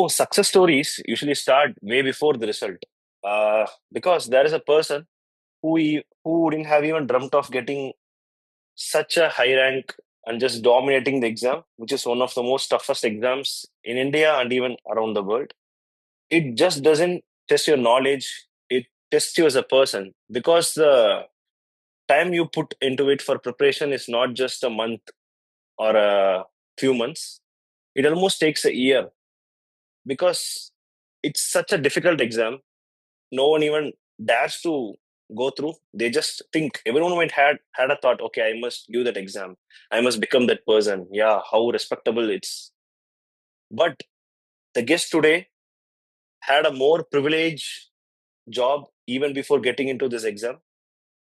Success stories usually start way before the result. Because there is a person who wouldn't have even dreamt of getting such a high rank and just dominating the exam, which is one of the most toughest exams in India and even around the world. It just doesn't test your knowledge, it tests you as a person because the time you put into it for preparation is not just a month or a few months. It almost takes a year because it's such a difficult exam. No one even dares to go through. They just think everyone might had a thought, okay, I must give that exam. I must become that person. Yeah, how respectable it's. But the guest today had a more privileged job even before getting into this exam.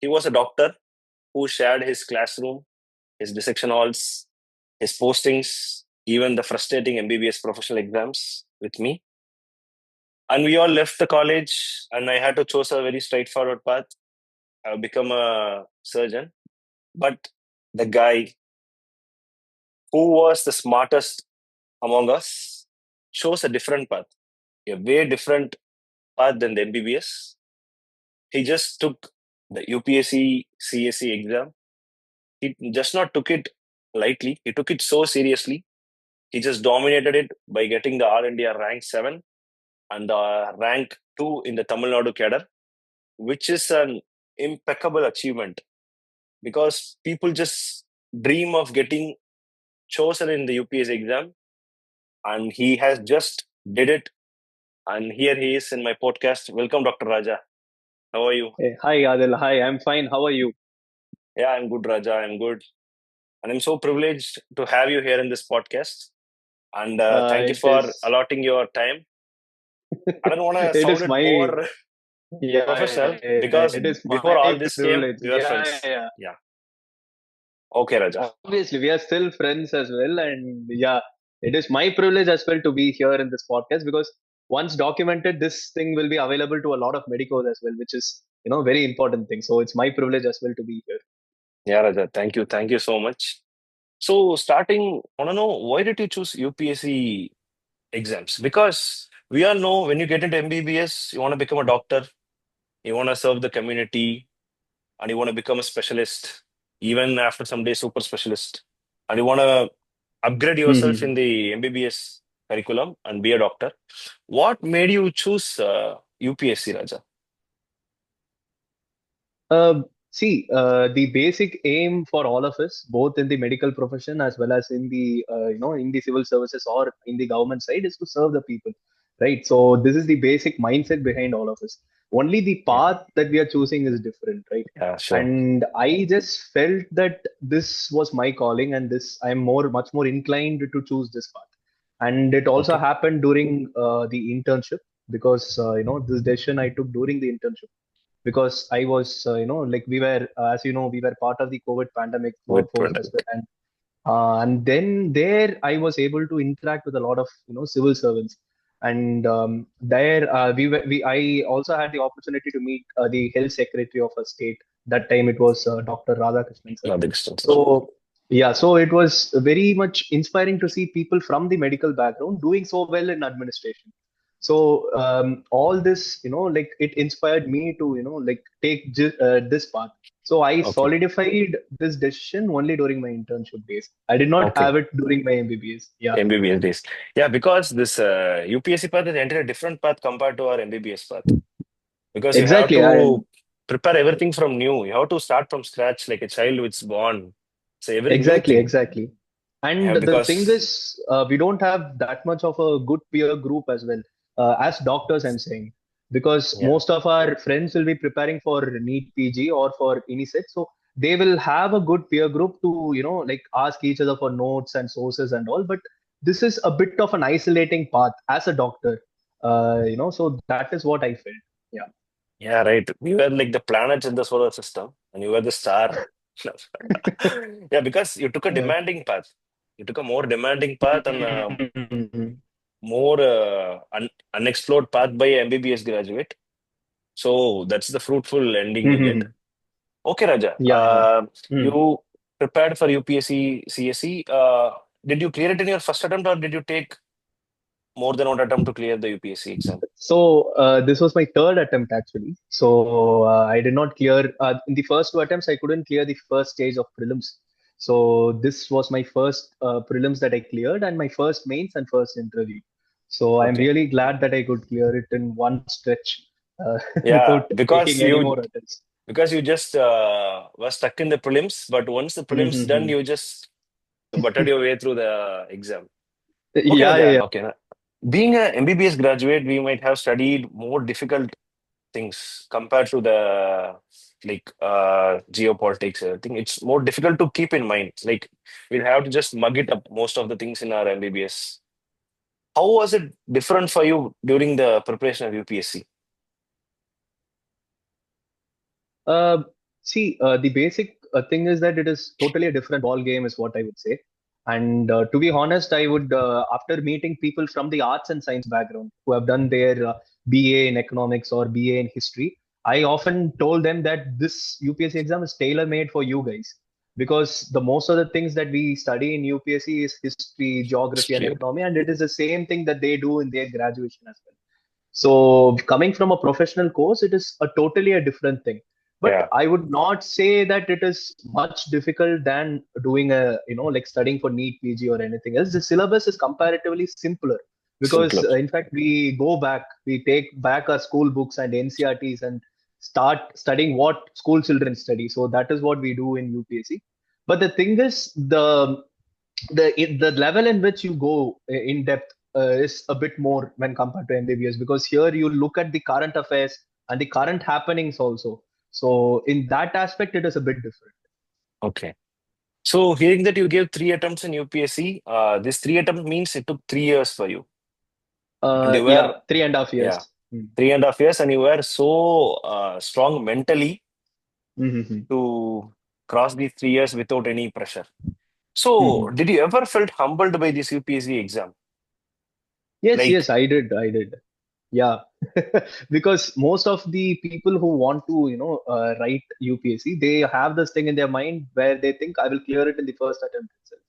He was a doctor who shared his classroom, his dissection halls, his postings, even the frustrating MBBS professional exams with me. And we all left the college, and I had to choose a very straightforward path. I've become a surgeon. But the guy who was the smartest among us chose a different path, a way different path than the MBBS. He just took the UPSC CSE exam. He just not took it lightly. He took it so seriously. He just dominated it by getting the All India rank 7 and the rank 2 in the Tamil Nadu cadre, which is an impeccable achievement because people just dream of getting chosen in the UPSC exam, and he has just did it. And here he is in my podcast. Welcome, Dr. Rajah. How are you? Hey, hi Adil. Hi, I'm fine. How are you? Yeah, I'm good, Raja. I'm good. And I'm so privileged to have you here in this podcast. And thank you It for is. allotting your time. I don't want to It sound is it my. more Yeah, professional because it is before my all this came, privilege. we were Yeah, friends. yeah. Yeah. Okay, Raja. Obviously, we are still friends as well, and yeah, it is my privilege as well to be here in this podcast because once documented, this thing will be available to a lot of medicos as well, which is very important thing. So it's my privilege as well to be here. Yeah, Raja. Thank you. Thank you so much. So, starting, I want to know why did you choose UPSC exams? Because we all know when you get into MBBS, you want to become a doctor, you want to serve the community, and you want to become a specialist, even after some days, super specialist, and you want to upgrade yourself in Mhm. the MBBS curriculum and be a doctor. What made you choose UPSC, Raja? The basic aim for all of us, both in the medical profession as well as in the in the civil services or in the government side, is to serve the people, right? So this is the basic mindset behind all of us. Only the Yeah, path that we are choosing is different, right? yeah, sure. And I just felt that this was my calling, and this I'm much more inclined to choose this path. And it also Okay. happened during the internship because this decision I took during the internship because I was, like we were, as you know, we were part of the COVID pandemic With workforce as well, pandemic. and then there I was able to interact with a lot of civil servants, and there we I also had the opportunity to meet the health secretary of a state. That time it was Dr. Radhakrishnan sir. Nothing sir. So yeah, so it was very much inspiring to see people from the medical background doing so well in administration. So all this, like it inspired me to, like take this path. So I Okay. solidified this decision only during my internship days. I did not Okay. have it during my MBBS. Yeah, MBBS days. Yeah, because this UPSC path is entirely different path compared to our MBBS path. Because you have exactly. And to prepare everything from new. You have to start from scratch like a child which is born. So every new exactly, thing. exactly. And Yeah, the thing because is, we don't have that much of a good peer group as well. As doctors, I'm saying, because yeah. most of our friends will be preparing for NEET PG or for INISET, so they will have a good peer group to, like ask each other for notes and sources and all. But this is a bit of an isolating path as a doctor, so that is what I felt. Yeah. Yeah, right. We were like the planets in the solar system, and you were the star. Yeah, because you took a Uh, demanding path. You took a more demanding path and a Mhm. more unexplored path by a MBBS graduate. So that's the fruitful ending you get. Mhm. Okay, Raja. Yeah, yeah. Mm. You prepared for UPSC CSE. Did you clear it in your first attempt, or did you take more than one attempt to clear the UPSC exam? So this was my third attempt actually. So I did not clear in the first two attempts. I couldn't clear the first stage of prelims. So this was my first prelims that I cleared and my first mains and first interview. So I'm Okay. really glad that I could clear it in one stretch Yeah, without taking any more attempts. because you just were stuck in the prelims, but once the prelims done, Mhm. you just buttered your way through the exam. Okay, Yeah, yeah, Rajah. yeah. Okay. Being a MBBS graduate, we might have studied more difficult things compared to the like geopolitics. I think it's more difficult to keep in mind. Like we'll have to just mug it up most of the things in our MBBS. How was it different for you during the preparation of UPSC? Uh, See, the basic thing is that it is totally a different ball game, is what I would say. And to be honest, I would, after meeting people from the arts and science background who have done their BA in economics or BA in history, I often told them that this UPSC exam is tailor made for you guys because the most of the things that we study in UPSC is history, geography, and History. economy, and it is the same thing that they do in their graduation as well. So coming from a professional course, it is a totally a different thing. But Yeah, I would not say that it is much difficult than doing a, like studying for NEET PG or anything else. The syllabus is comparatively simpler because simpler. in fact we go back, we take back our school books and NCRTs and start studying what school children study. So that is what we do in UPSC. But the thing is, the level in which you go in depth is a bit more when compared to MBBS because here you look at the current affairs and the current happenings also. So in that aspect, it is a bit different. Okay. So hearing that you gave three attempts in UPSC, this three attempt means it took 3 years for you. And you Yeah, were, 3.5 years. yeah, 3.5 years, and you were so strong mentally Mm-hmm. to cross these 3 years without any pressure. So, Mm-hmm. did you ever felt humbled by this UPSC exam? Yes, Like, yes, I did. I did. Yeah, because most of the people who want to, write UPSC, they have this thing in their mind where they think I will clear it in the first attempt itself.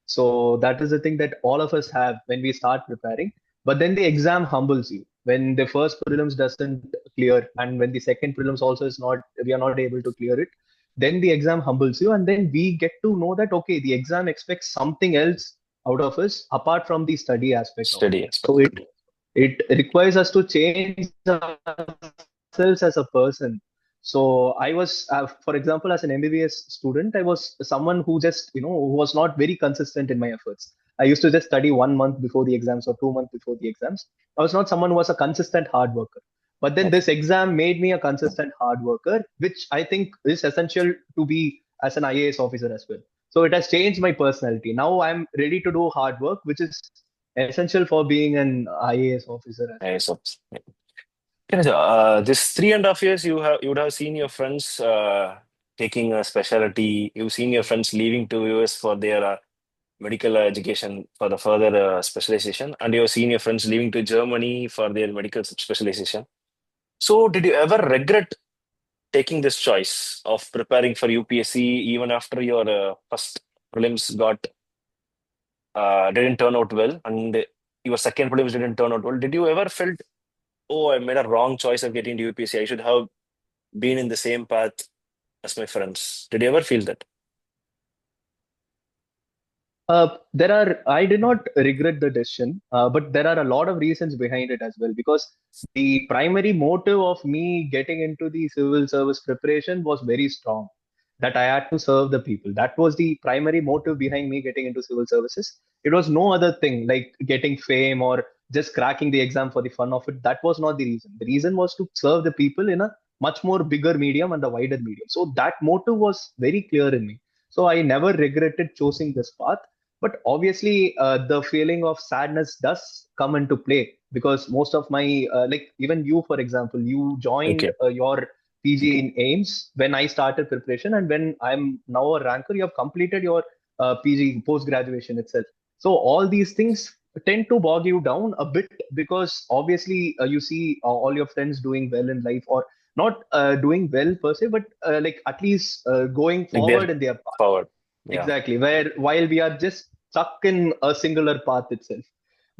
So that is the thing that all of us have when we start preparing. But then the exam humbles you. When the first prelims doesn't clear, and when the second prelims also is not, we are not able to clear it, then the exam humbles you, and then we get to know that okay, the exam expects something else out of us apart from the study aspect of it. study So aspect. it requires us to change ourselves as a person. So I was, for example, as an MBBS student, I was someone who just, who was not very consistent in my efforts. I used to just study 1 month before the exams or 2 months before the exams. I was not someone who was a consistent hard worker. But then Okay. this exam made me a consistent hard worker, which I think is essential to be as an IAS officer as well. So it has changed my personality. Now I'm ready to do hard work, which is essential for being an IAS officer as well. Yes, yes, this 3.5 years, you would have seen your friends taking a specialty. You've seen your friends leaving to US for their medical education for the further specialization, and you've seen your friends leaving to Germany for their medical specialization. So, did you ever regret taking this choice of preparing for UPSC even after your first prelims got didn't turn out well, and your second prelims didn't turn out well? Did you ever felt, oh, I made a wrong choice of getting to UPSC? I should have been in the same path as my friends. Did you ever feel that? I did not regret the decision, but there are a lot of reasons behind it as well. Because the primary motive of me getting into the civil service preparation was very strong, that I had to serve the people. That was the primary motive behind me getting into civil services. It was no other thing like getting fame or just cracking the exam for the fun of it. That was not the reason. The reason was to serve the people in a much more bigger medium and a wider medium. So that motive was very clear in me. So I never regretted choosing this path, but obviously the feeling of sadness does come into play because most of my like even you, for example, you joined Okay. your PG in AIMS when I started preparation, and when I'm now a ranker, you have completed your PG post graduation itself. So all these things tend to bog you down a bit because obviously you see all your friends doing well in life, or not doing well per se, but like at least going Like they're forward in their forward. Yeah. exactly, where while we are just stuck in a singular path itself.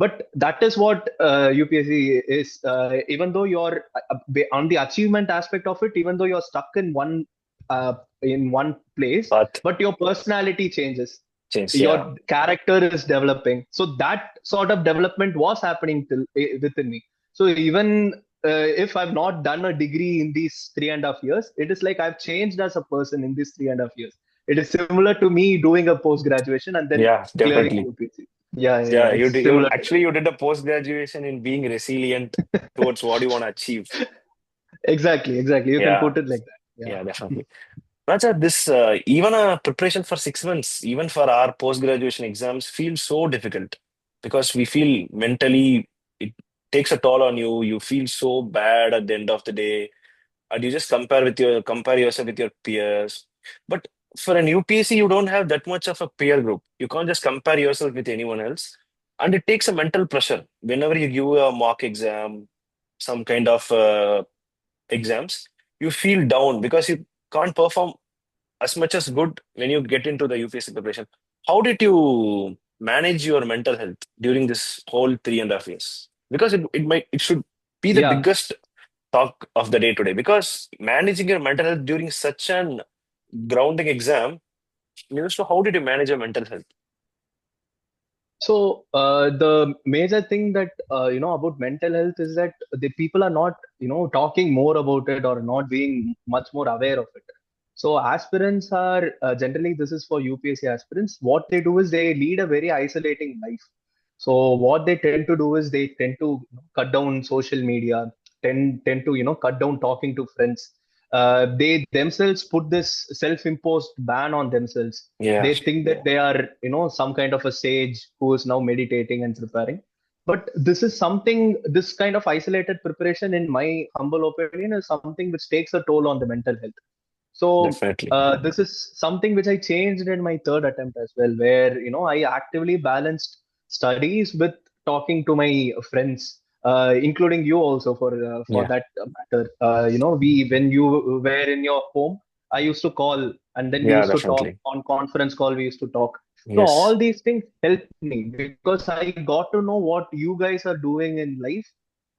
But that is what UPSC is. Even though you're on the achievement aspect of it, even though you're stuck uh, in one place, Path but your personality changes, change. Yeah. your character is developing. So that sort of development was happening within me. So even if I've not done a degree in these 3.5 years, it is like I've changed as a person in these 3.5 years. It is similar to me doing a post graduation and then Yeah, clearing definitely. UPSC. Yeah, Yeah, it's you similar to actually you did a post graduation in being resilient towards what you want to achieve. that. Exactly. You can Yeah, put it like that. yeah, Yeah. definitely. Raja, this even a preparation for 6 months, even for our post graduation exams, feels so difficult because we feel mentally it takes a toll on you. You feel so bad at the end of the day, and you just compare yourself with your peers. But for an UPSC, you don't have that much of a peer group. You can't just compare yourself with anyone else, and it takes a mental pressure whenever you give a mock exam, some kind of exams. You feel down because you can't perform as much as good when you get into the UPSC preparation. How did you manage your mental health during this whole 3.5 years? Because it should be the Yeah. biggest talk of the day today. Because managing your mental health during such an grounding exam, so how did you manage your mental health? So the major thing that about mental health is that the people are not talking more about it or not being much more aware of it. So aspirants are generally, this is for UPSC aspirants. What they do is they lead a very isolating life. So what they tend to do is they tend to cut down social media, tend to cut down talking to friends. They themselves put this self-imposed ban on themselves. Yeah, They think that they are some kind of a sage who is now meditating and preparing. But this is something, this kind of isolated preparation, in my humble opinion, is something which takes a toll on the mental health. So definitely. this is something which I changed in my third attempt as well, where I actively balanced studies with talking to my friends, including you also for Yeah, that matter. We when you were in your home, I used to call, and then we yeah, used to talk definitely. on conference call. We used to talk. So all Yes, these things helped me because I got to know what you guys are doing in life,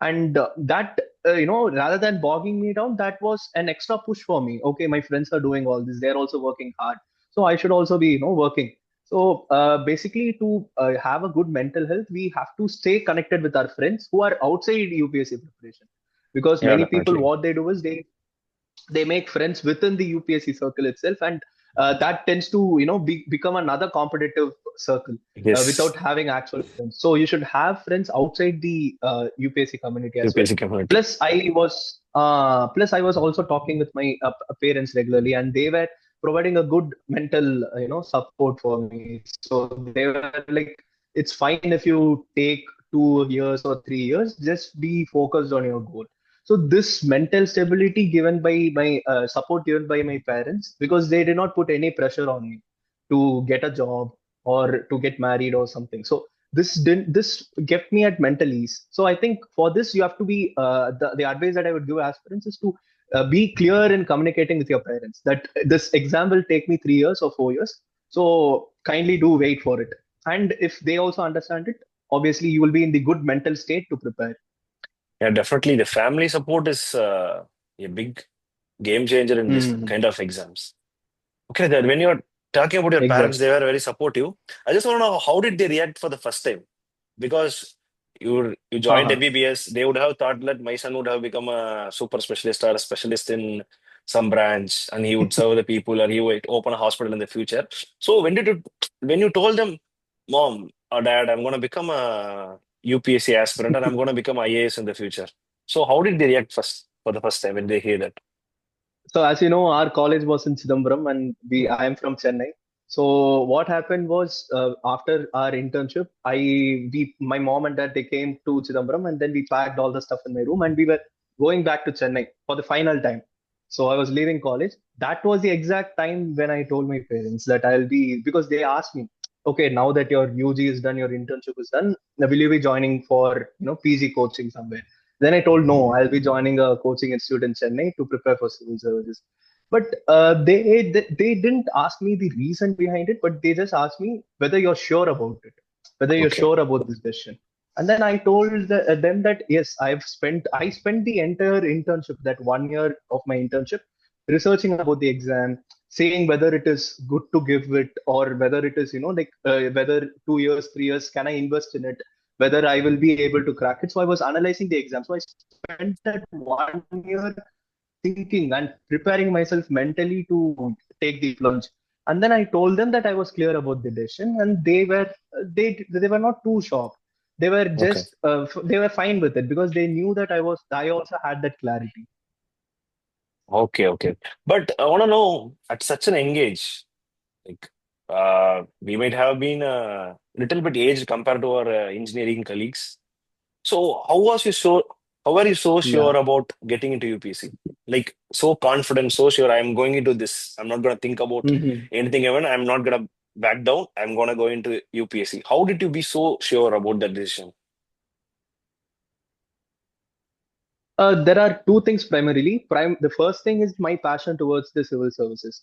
and that rather than bogging me down, that was an extra push for me. Okay, my friends are doing all this, they're also working hard, so I should also be working. So basically, to have a good mental health, we have to stay connected with our friends who are outside UPSC preparation, because yeah, many people, definitely. what they do is they make friends within the UPSC circle itself, and that tends to become another competitive circle Yes, without having actual friends. So you should have friends outside the UPSC community as well. UPSC community. Plus I was also talking with my parents regularly, and they were providing a good mental support for me. So they were like, it's fine if you take 2 years or 3 years, just be focused on your goal. So this mental stability given by my support given by my parents, because they did not put any pressure on me to get a job or to get married or something. So this kept me at mental ease. So I think for this you have to be the advice that I would give aspirants is to be clear in communicating with your parents that this exam will take me 3 years or 4 years. So kindly do wait for it. And if they also understand it, obviously you will be in the good mental state to prepare. Yeah, definitely. The family support is a big game changer in this Mhm. kind of exams. Okay, then when you're talking about your parents, they Exactly. were very supportive. I just want to know how did they react for the first time? Because you joined Uh-huh. MBBS, they would have thought that my son would have become a super specialist or a specialist in some branch, and he would serve the people, or he would open a hospital in the future. So when you told them, Mom or Dad, I'm going to become a UPSC aspirant and I'm going to become IAS in the future. So how did they react first for the first time when they hear that? So as you know, our college was in Chidambaram, and I am from Chennai. So what happened was after our internship, my mom and dad, they came to Chidambaram, and then we packed all the stuff in my room, and we were going back to Chennai for the final time. So I was leaving college. That was the exact time when I told my parents that I'll be, because they asked me, okay, now that your UG is done, your internship is done, will you be joining for PG coaching somewhere? Then I told no, I'll be joining a coaching institute in Chennai to prepare for civil services. But they didn't ask me the reason behind it, but they just asked me whether you're sure about it, whether you're Okay. sure about this decision. And then I told them that yes, I spent the entire internship, that 1 year of my internship, researching about the exam, saying whether it is good to give it, or whether it is, like, whether 2 years, 3 years, can I invest in it, whether I will be able to crack it. So I was analyzing the exam. So I spent that 1 year thinking and preparing myself mentally to take the plunge. And then I told them that I was clear about the decision, and they were not too shocked. They were Okay. just they were fine with it, because they knew that I also had that clarity. Okay. Okay. But I want to know, at such an young age, like we might have been a little bit aged compared to our engineering colleagues. So how are you so Yeah. sure about getting into UPSC? Like so confident, so sure I'm going into this. I'm not gonna think about Mhm. anything even. I'm not gonna back down. I'm gonna go into UPSC. How did you be so sure about that decision? There are two things primarily. The first thing is my passion towards the civil services.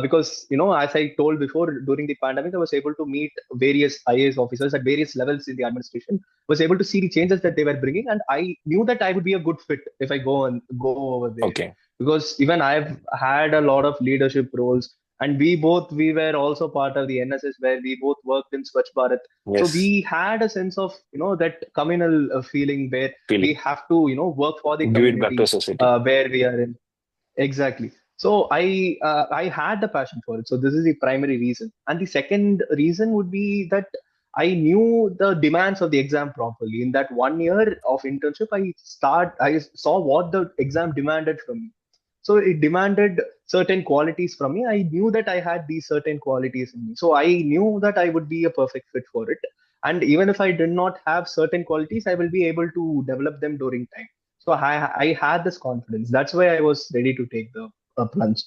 Because, as I told before, during the pandemic, I was able to meet various IAS officers at various levels in the administration. Was able to see the changes that they were bringing, and I knew that I would be a good fit if I go over there. Okay. Because even I've had a lot of leadership roles, and we were also part of the NSS, where we both worked in Swachh Bharat. So Yes. we had a sense of, that communal feeling, where we Feeling. have to, work for the Give it back to community society. where we are in. Exactly. So I had the passion for it. So this is the primary reason. And the second reason would be that I knew the demands of the exam properly. In that 1 year of internship, I saw what the exam demanded from me. So it demanded certain qualities from me. I knew that I had these certain qualities in me. So I knew that I would be a perfect fit for it. And even if I did not have certain qualities, I will be able to develop them during time. So I had this confidence. That's why I was ready to take the plunge.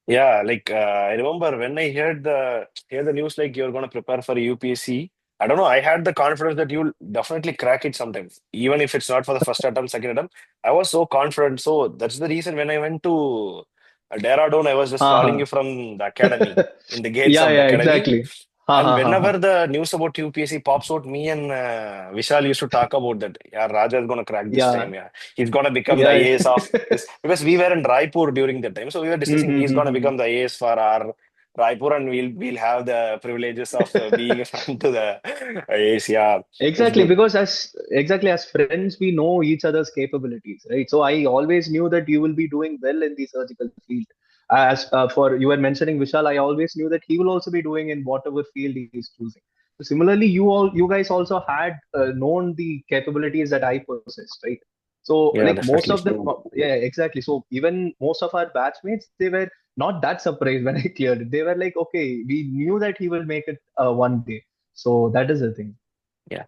Yeah, like I remember when I hear the news like you're gonna prepare for UPSC. I don't know. I had the confidence that you'll definitely crack it sometime, even if it's not for the first attempt, second attempt. I was so confident. So that's the reason when I went to Dehradun, I was just calling Uh-huh. you from the academy, in the gates Yeah, of the yeah, academy. exactly. Ha And ha ha whenever ha. the news about UPSC pops out, me and Vishal used to talk about that. Yeah, Raja is gonna crack this time. Yeah, Yeah, he's gonna become the yeah. IAS of this because we were in Raipur during that time. So we were discussing he's gonna Mm-hmm. become the IAS for our Raipur, and we'll have the privileges of being a friend to the IAS. Yeah, that's Exactly, good. because as friends, we know each other's capabilities, right? So I always knew that you will be doing well in the surgical field. As for you were mentioning Vishal, I always knew that he will also be doing in whatever field he is choosing. So similarly, you guys also had known the capabilities that I possessed, right? So Yeah, like most definitely. of the yeah, exactly. So even most of our batchmates, they were not that surprised when I cleared it. They were like, okay, we knew that he will make it one day. So that is the thing. Yeah.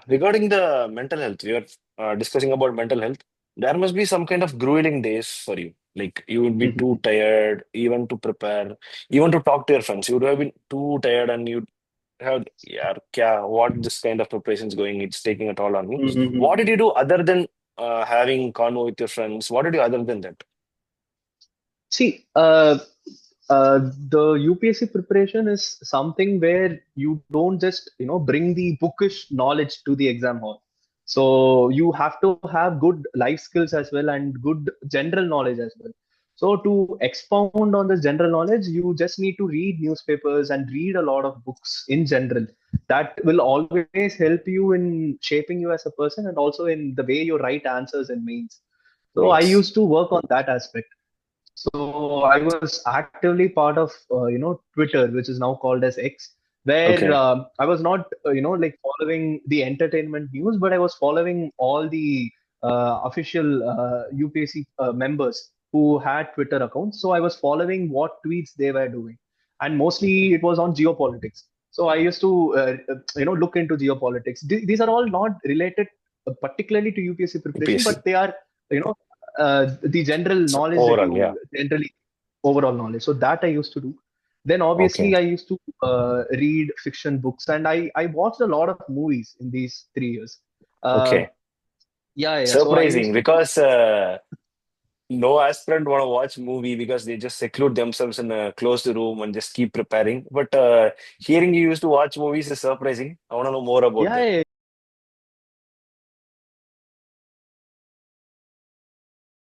Regarding the mental health, we are discussing about mental health. There must be some kind of grueling days for you. Like you would be too tired, even to prepare, even to talk to your friends. You would have been too tired, and you have, yeah, kya, what this kind of preparation is going. It's taking a toll on me. What did you do other than having convo with your friends? What did you other than that? See, the UPSC preparation is something where you don't just bring the bookish knowledge to the exam hall. So you have to have good life skills as well, and good general knowledge as well. So to expound on this general knowledge, you just need to read newspapers and read a lot of books in general. That will always help you in shaping you as a person, and also in the way you write answers in mains. So I Nice. used to work on that aspect. So I was actively part of Twitter, which is now called as X, where Okay. I was not like following the entertainment news, but I was following all the official UPSC members who had Twitter accounts. So I was following what tweets they were doing, and mostly it was on geopolitics. So I used to look into geopolitics. These are all not related particularly to UPSC preparation, UPSC. but they are you know the general So knowledge that overall, you yeah. generally overall knowledge. So that I used to do. Then Okay. obviously I used to read fiction books, and I watched a lot of movies in these 3 years. Uh, Okay. yeah, yeah. So I Surprising used to. because No aspirant want to watch movie because they just seclude themselves in a closed room and just keep preparing. But hearing you used to watch movies is surprising. I want to know more about Yeah, that.